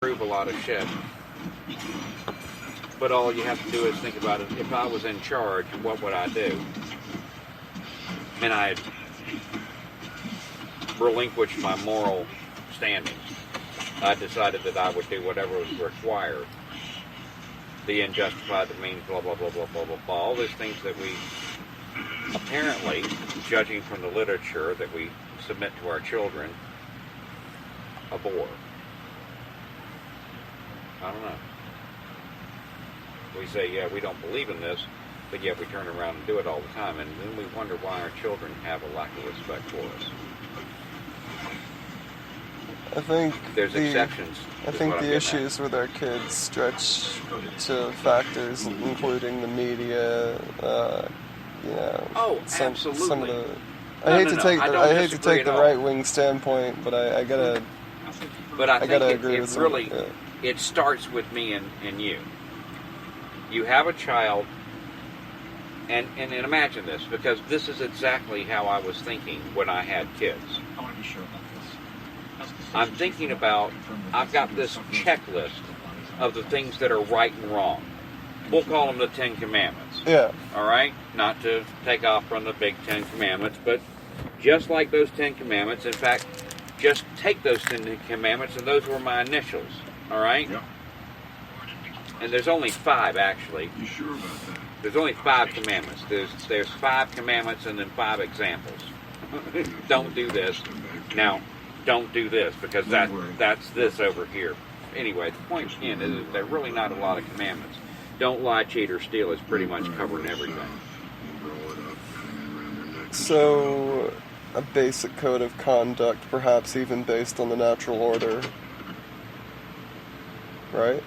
prove a lot of shit. But all you have to do is think about it. If I was in charge, what would I do? And I had relinquished my moral standings. I decided that I would do whatever was required. The end justified the means, blah, blah, blah, blah, blah, blah, blah. All those things that we apparently, judging from the literature that we submit to our children, abhor. I don't know. We say, yeah, we don't believe in this, but yet we turn around and do it all the time, and then we wonder why our children have a lack of respect for us. I think there's exceptions. I think the issues with our kids stretch to factors including the media. Absolutely. Some of the. I hate to take the right wing standpoint, but I gotta. But I gotta think agree it with really it starts with me and you. You have a child, and imagine this, because this is exactly how I was thinking when I had kids. I want to be sure about this. I'm thinking about, I've got this checklist of the things that are right and wrong. We'll call them the 10 Commandments. Yeah. All right? Not to take off from the big 10 Commandments, but just like those 10 Commandments, in fact, just take those 10 Commandments, and those were my initials. All right? Yeah. And there's only 5, actually. You sure about that? There's only 5 commandments. There's 5 commandments and then 5 examples. Don't do this. Now, don't do this, because that's this over here. Anyway, the point again is that there are really not a lot of commandments. Don't lie, cheat, or steal is pretty much covering everything. So, a basic code of conduct, perhaps even based on the natural order. Right?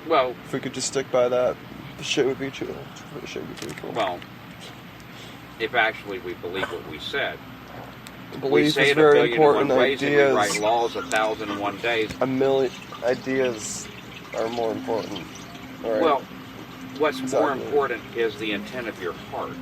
Well, if we could just stick by that, the shit would be cool. Well, if actually we believe what we said. Belief we say is it very 1,000,001 important. ways, Ideas, and we write laws 1,001 days. A million ideas are more important. Right? Well, what's more important is the intent of your heart.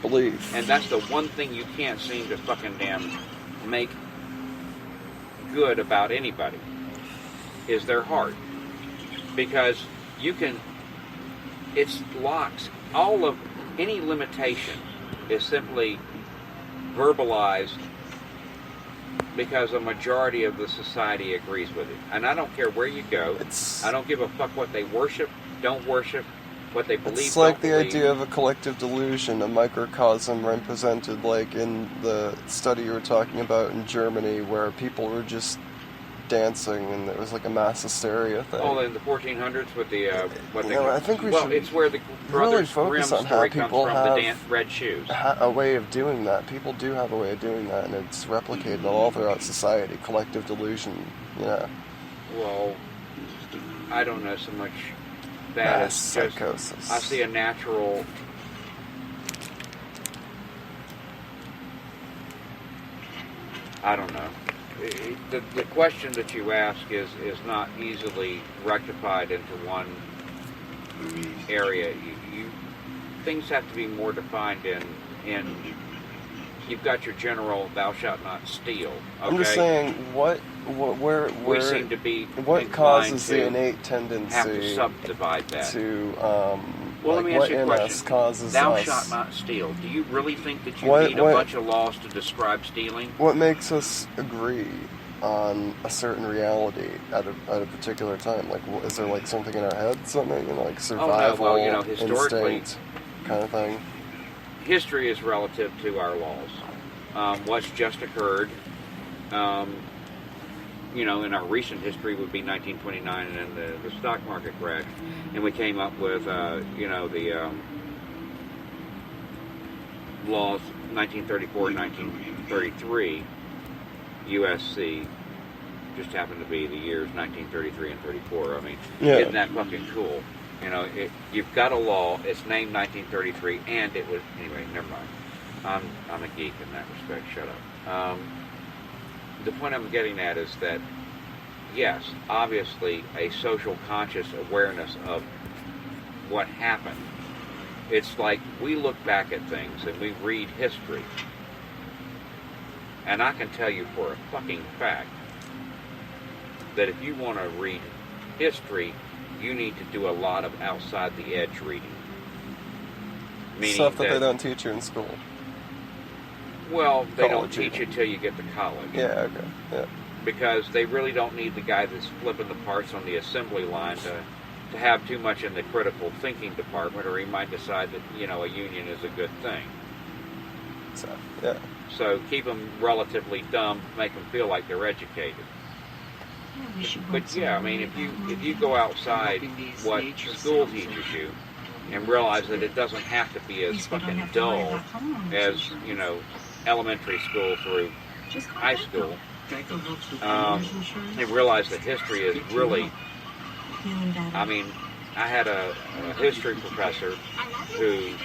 Belief. And that's the one thing you can't seem to fucking damn make good about anybody, is their heart. Because you can, it's locks. All of any limitation is simply verbalized because a majority of the society agrees with it. And I don't care where you go. I don't give a fuck what they worship, don't worship, what they believe. It's like the idea of a collective delusion, a microcosm represented like in the study you were talking about in Germany, where people were just dancing and there was like a mass hysteria thing. Oh, in the 1400s with the I think we should it's where the really Brothers focus Grimm on how story people comes from, have the red shoes. A way of doing that. People do have a way of doing that, and it's replicated all throughout society. Collective delusion. Yeah. Well, I don't know so much that as psychosis. I see a natural. I don't know. The question that you ask is not easily rectified into one area. Things have to be more defined in you've got your general thou shalt not steal. Okay? I'm just saying where we seem to be what causes the innate tendency have to subdivide that to well, let me ask you a question. Causes thou shalt not steal. Do you really think that you need a bunch of laws to describe stealing? What makes us agree on a certain reality at a particular time? Like, is there like something in our head, something like survival, historically, instinct kind of thing? History is relative to our laws. What's just occurred, in our recent history would be 1929 and then the stock market crash, and we came up with, the laws 1934 and 1933. USC just happened to be the years 1933 and 34. I mean, isn't that fucking cool? You've got a law. It's named 1933, and it was anyway. Never mind. I'm a geek in that respect. Shut up. The point I'm getting at is that yes, obviously, a social conscious awareness of what happened. It's like we look back at things and we read history. And I can tell you for a fucking fact that if you want to read history, you need to do a lot of outside the edge reading. Meaning Stuff that they don't teach you in school. Well, they don't College, teach you till you get to college. Yeah, okay. Yeah. Because they really don't need the guy that's flipping the parts on the assembly line to have too much in the critical thinking department, or he might decide that, a union is a good thing. So, yeah. So keep them relatively dumb, make them feel like they're educated. But yeah, I mean, if you go outside what school teaches you and realize that it doesn't have to be as fucking dull as, elementary school through high school, and realize that history is really, I mean, I had a history professor who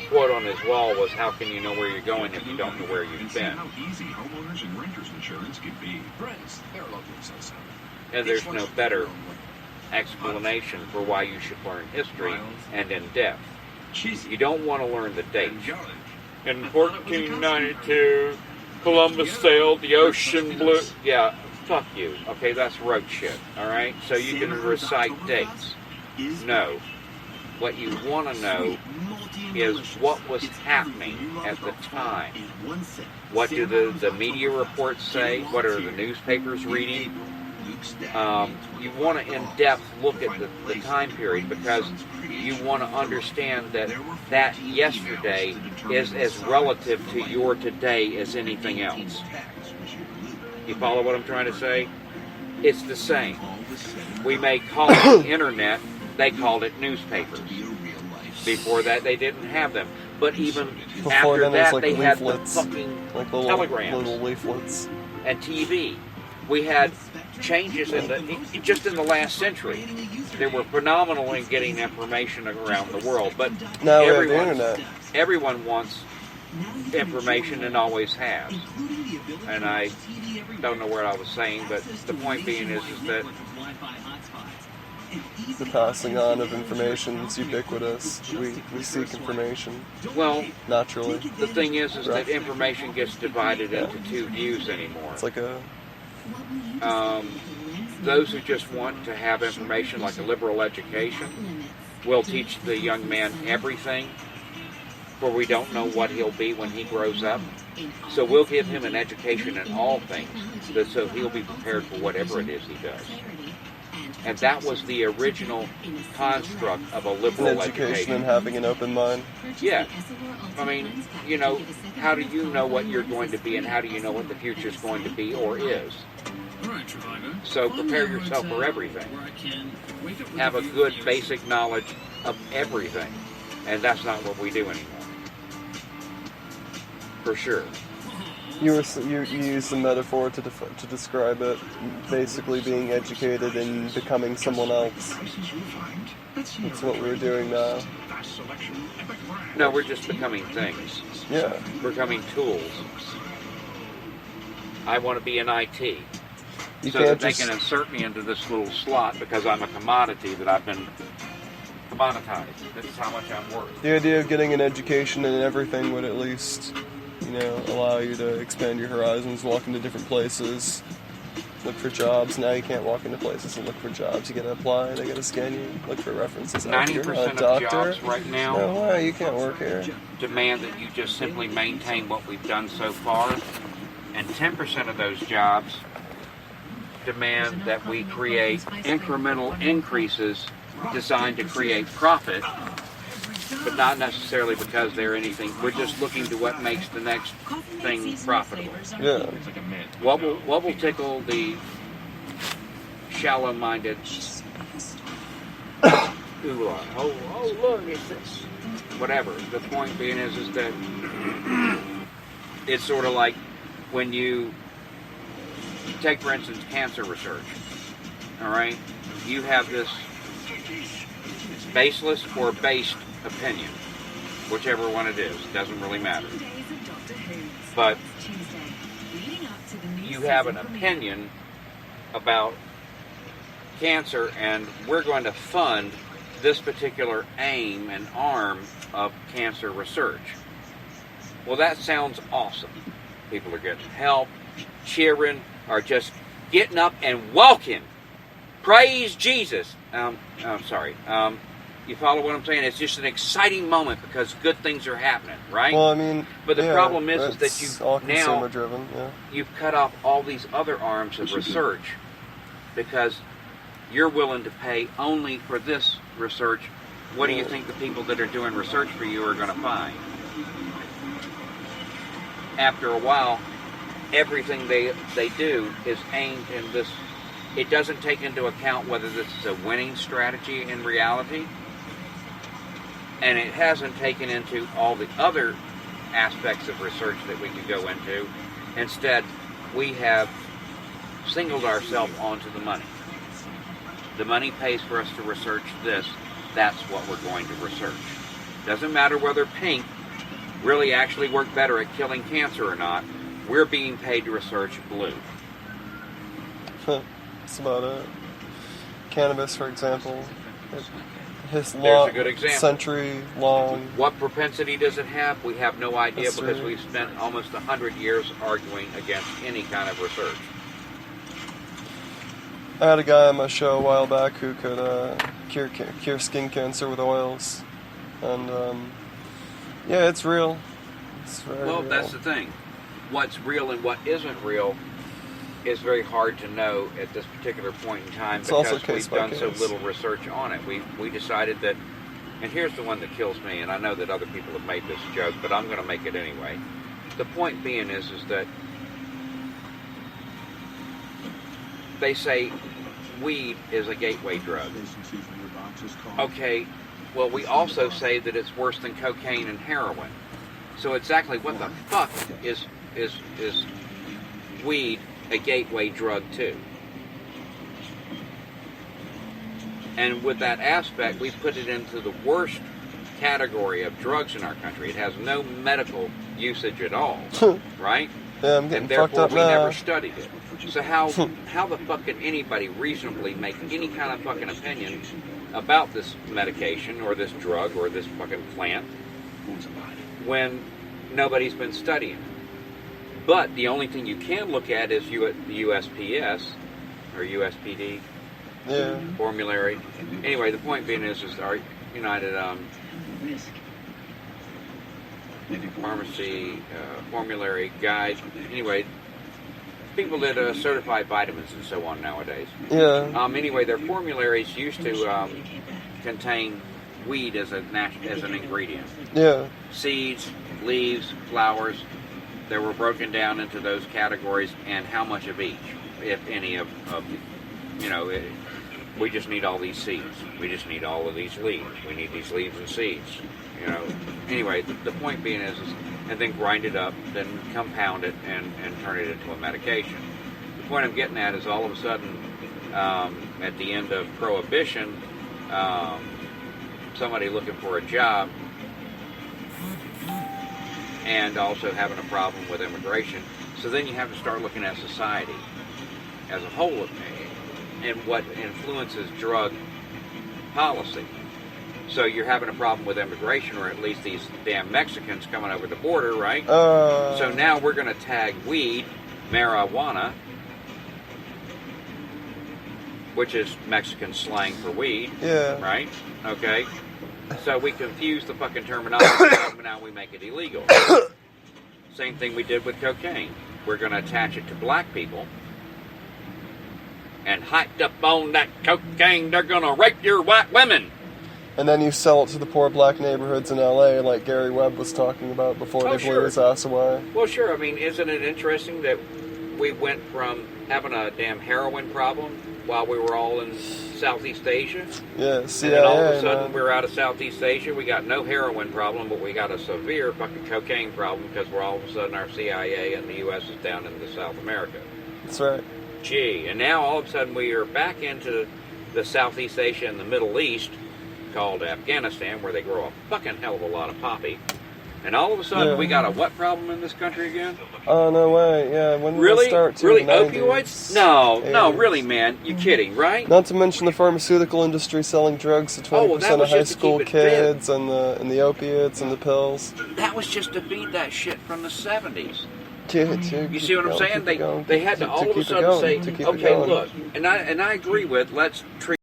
quote on his wall was, "How can you know where you're going if you don't know where you've been?" And there's no better explanation for why you should learn history and in depth. You don't want to learn the dates. In 1492, Columbus sailed the ocean blue. Yeah, fuck you. Okay, that's rote shit. All right, so you can recite dates. No. What you want to know is what was happening at the time. What do the media reports say? What are the newspapers reading? You want to in-depth look at the time period, because you want to understand that yesterday is as relative to your today as anything else. You follow what I'm trying to say? It's the same. We may call it the internet. They called it newspapers. Before that, they didn't have them. But even Before after then, that, like they leaflets, had the fucking like telegrams little leaflets, and TV. We had changes just in the last century. They were phenomenal in getting information around the world. But now we have the internet. Everyone wants information and always has. And I don't know what I was saying, but the point being is that the passing on of information is ubiquitous. We seek information. Well, naturally. The thing is that information gets divided into two views anymore. It's like those who just want to have information, like a liberal education, will teach the young man everything, for we don't know what he'll be when he grows up. So we'll give him an education in all things, so he'll be prepared for whatever it is he does. And that was the original construct of a liberal education. And having an open mind. Yeah. I mean, how do you know what you're going to be, and how do you know what the future is going to be or is? So prepare yourself for everything. Have a good basic knowledge of everything. And that's not what we do anymore. For sure. You used the metaphor to describe it, basically being educated and becoming someone else. That's what we're doing now. No, we're just becoming things. Yeah. We're becoming tools. I want to be in IT. So that they can insert me into this little slot because I'm a commodity that I've been commoditized. This is how much I'm worth. The idea of getting an education in everything would at least, allow you to expand your horizons, walk into different places, look for jobs. Now you can't walk into places and look for jobs. You gotta apply, they gotta scan you, look for references. 90% of jobs right now, no way, you can't work here, demand that you just simply maintain what we've done so far. And 10% of those jobs demand that we create incremental increases designed to create profit, but not necessarily because they're anything. We're just looking to what makes the next thing profitable. Yeah. What will tickle the shallow-minded? Oh, look, it's this. Whatever. The point being is that it's sort of like when you take, for instance, cancer research. All right, you have this baseless or based opinion, whichever one it is, doesn't really matter. But you have an opinion about cancer, and we're going to fund this particular aim and arm of cancer research. Well, that sounds awesome. People are getting help, cheering, or just getting up and walking. Praise Jesus. I'm sorry. You follow what I'm saying? It's just an exciting moment because good things are happening, right? Well, I mean, but the problem is that it's all consumer driven. Yeah. You've cut off all these other arms of research because you're willing to pay only for this research. What do you think the people that are doing research for you are going to find? After a while, everything they do is aimed in this. It doesn't take into account whether this is a winning strategy in reality, and it hasn't taken into all the other aspects of research that we could go into. Instead, we have singled ourselves onto the money. The money pays for us to research this. That's what we're going to research. Doesn't matter whether pink really actually worked better at killing cancer or not. We're being paid to research blue. That's about it. Cannabis, for example. There's a good example. Century-long. What propensity does it have? We have no idea That's because right. we've spent almost 100 years arguing against any kind of research. I had a guy on my show a while back who could cure skin cancer with oils. And, yeah, it's real. It's very real. That's the thing. What's real and what isn't real is very hard to know at this particular point in time because we've done so little research on it. We decided that, and here's the one that kills me, and I know that other people have made this joke, but I'm going to make it anyway. The point being is that they say weed is a gateway drug. Okay, well, we also say that it's worse than cocaine and heroin. So exactly what the fuck is weed a gateway drug to? And with that aspect, we put it into the worst category of drugs in our country. It has no medical usage at all, right? Yeah, I'm getting and therefore fucked up we now. never studied it. So how the fuck can anybody reasonably make any kind of fucking opinion about this medication or this drug or this fucking plant when nobody's been studying it? But the only thing you can look at is the USPS or USPD formulary. Anyway, the point being is our United Pharmacy formulary guide. Anyway, people that certify vitamins and so on nowadays. Yeah. Anyway, their formularies used to contain weed as an ingredient. Yeah. Seeds, leaves, flowers. They were broken down into those categories and how much of each, if any of we just need all these seeds. We just need all of these leaves. We need these leaves and seeds. Anyway, the point being is and then grind it up, then compound it and turn it into a medication. The point I'm getting at is all of a sudden, at the end of Prohibition, somebody looking for a job and also having a problem with immigration. So then you have to start looking at society as a whole and what influences drug policy. So you're having a problem with immigration, or at least these damn Mexicans coming over the border, right? So now we're going to tag weed, marijuana, which is Mexican slang for weed, right? Okay. So we confuse the fucking terminology, and now we make it illegal. Same thing we did with cocaine. We're going to attach it to black people. And hyped up on that cocaine, they're going to rape your white women. And then you sell it to the poor black neighborhoods in LA like Gary Webb was talking about before they blew his ass away. Well, sure. I mean, isn't it interesting that we went from having a damn heroin problem while we were all in Southeast Asia? Yeah, CIA, and then all of a sudden we're out of Southeast Asia. We got no heroin problem, but we got a severe fucking cocaine problem because we're all of a sudden our CIA and the U.S. is down into South America. That's right. Gee, and now all of a sudden we are back into the Southeast Asia and the Middle East, called Afghanistan, where they grow a fucking hell of a lot of poppy. And all of a sudden we got a what problem in this country again? Oh, no way. Yeah, when did really? it start to? Really? 90s, Opioids? No, 80s. no, really, man. You're kidding, right? Not to mention the pharmaceutical industry selling drugs to 20% of high school kids and the opiates and the pills. That was just to feed that shit from the 70s. You see what I'm saying? They had to all of a sudden say, okay, look, and I agree with let's treat